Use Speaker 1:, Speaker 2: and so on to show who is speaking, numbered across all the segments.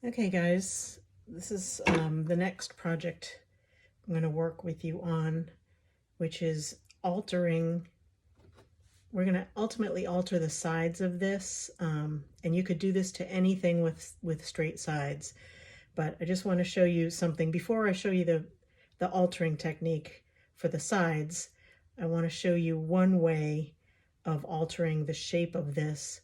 Speaker 1: Okay guys, this is the next project I'm going to work with you on, which is altering. We're going to ultimately alter the sides of this, and you could do this to anything with straight sides, but I just want to show you something. Before I show you the altering technique for the sides, I want to show you one way of altering the shape of this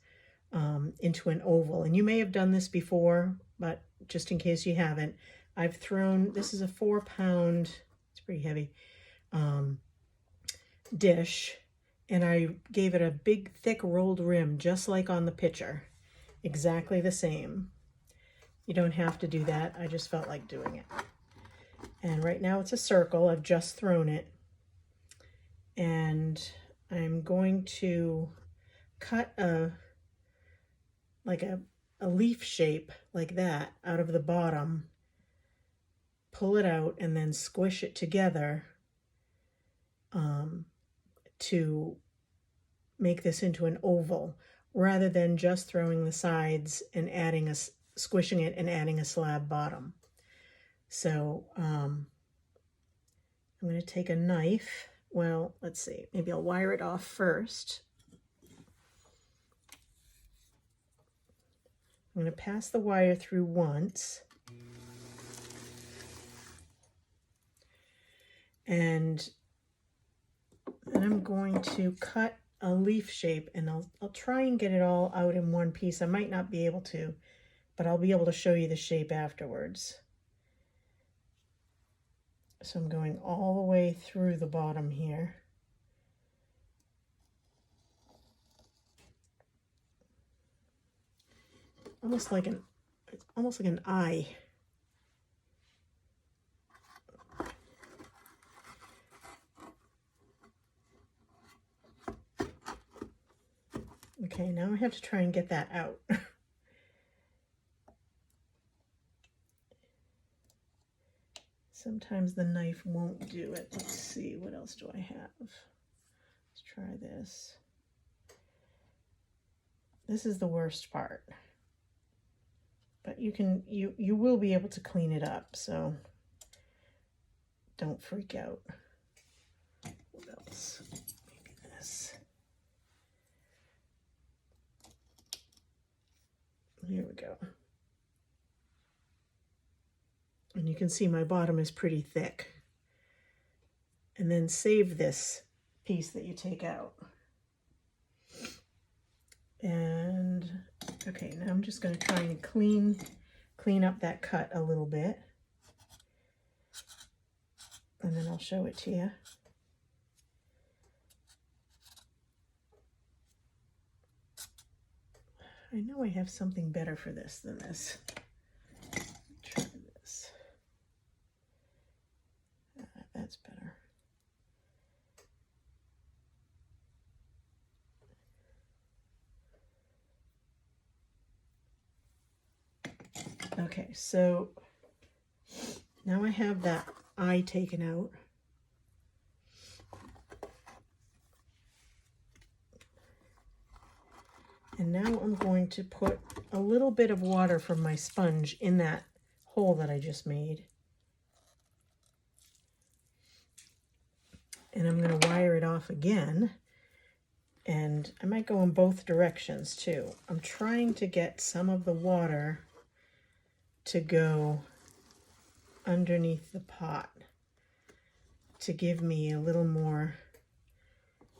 Speaker 1: into an oval. And you may have done this before, but just in case you haven't, I've thrown, this is a 4-pound, it's pretty heavy, dish, and I gave it a big thick rolled rim just like on the picture, exactly the same. You don't have to do that, I just felt like doing it. And right now it's a circle. I've just thrown it, and I'm going to cut a leaf shape like that out of the bottom, pull it out, and then squish it together to make this into an oval, rather than just throwing the sides and squishing it and adding a slab bottom. So I'm going to take a knife. Well, let's see, maybe I'll wire it off first. I'm going to pass the wire through once, and then I'm going to cut a leaf shape, and I'll try and get it all out in one piece. I might not be able to, but I'll be able to show you the shape afterwards. So I'm going all the way through the bottom here. Almost like an eye. Okay, now I have to try and get that out. Sometimes the knife won't do it. Let's see, what else do I have? Let's try this. This is the worst part. But you will be able to clean it up, so don't freak out. What else? Maybe this. Here we go. And you can see my bottom is pretty thick. And then save this piece that you take out. And okay, now I'm just going to try and clean up that cut a little bit, and then I'll show it to you. I know I have something better for this than this. Try this. That's better. Okay, so now I have that eye taken out. And now I'm going to put a little bit of water from my sponge in that hole that I just made. And I'm going to wire it off again. And I might go in both directions too. I'm trying to get some of the water to go underneath the pot to give me a little more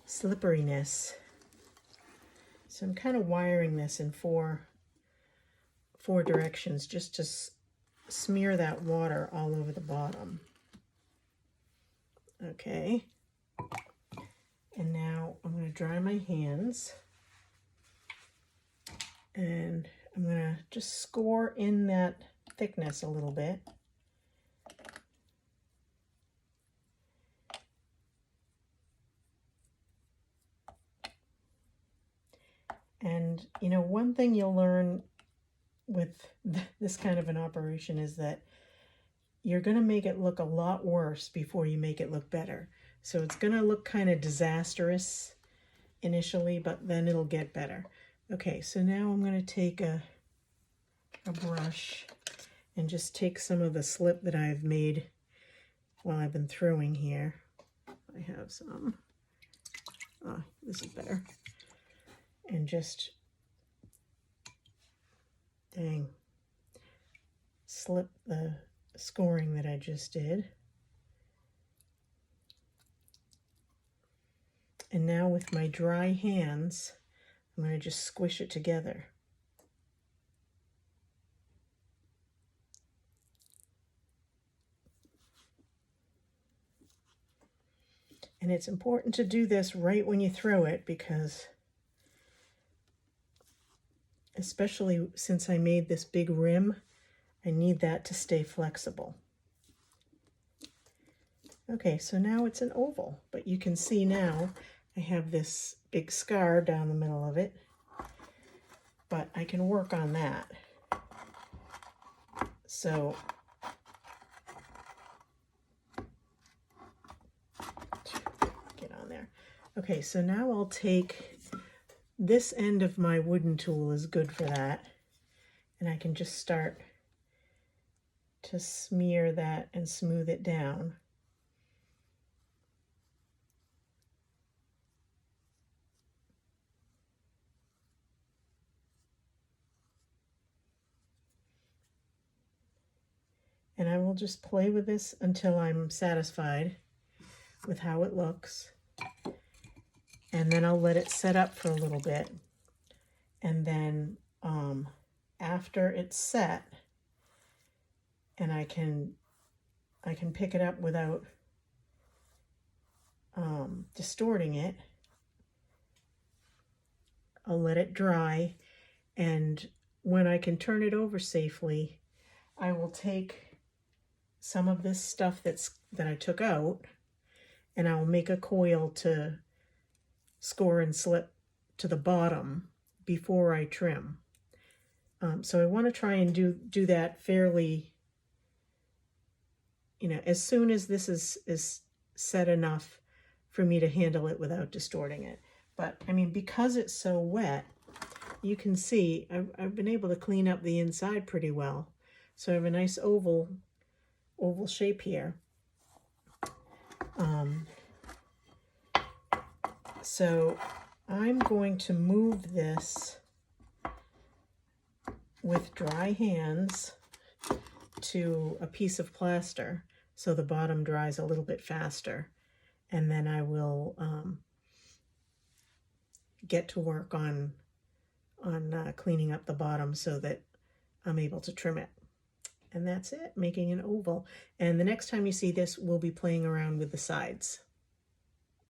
Speaker 1: slipperiness. So I'm kind of wiring this in four directions just to smear that water all over the bottom. Okay. And now I'm going to dry my hands, and I'm going to just score in that thickness a little bit. And you know, one thing you'll learn with this kind of an operation is that you're going to make it look a lot worse before you make it look better. So it's going to look kind of disastrous initially, but then it'll get better. Okay, so now I'm going to take a brush and just take some of the slip that I've made while I've been throwing here. I have some, this is better, and just, slip the scoring that I just did. And now with my dry hands, I'm going to just squish it together. And it's important to do this right when you throw it, because especially since I made this big rim, I need that to stay flexible. Okay, so now it's an oval, but you can see now I have this big scar down the middle of it, but I can work on that. So get on there. Okay, so now I'll take this end of my wooden tool is good for that, and I can just start to smear that and smooth it down. And I will just play with this until I'm satisfied with how it looks. And then I'll let it set up for a little bit. And then after it's set, and I can pick it up without distorting it, I'll let it dry. And when I can turn it over safely, I will take some of this stuff that I took out, and I'll make a coil to score and slip to the bottom before I trim. So I want to try and do that fairly, as soon as this is set enough for me to handle it without distorting it. But I mean, because it's so wet, you can see I've been able to clean up the inside pretty well. So I have a nice oval shape here. So I'm going to move this with dry hands to a piece of plaster so the bottom dries a little bit faster, and then I will get to work on cleaning up the bottom so that I'm able to trim it. And that's it, making an oval. And the next time you see this, we'll be playing around with the sides.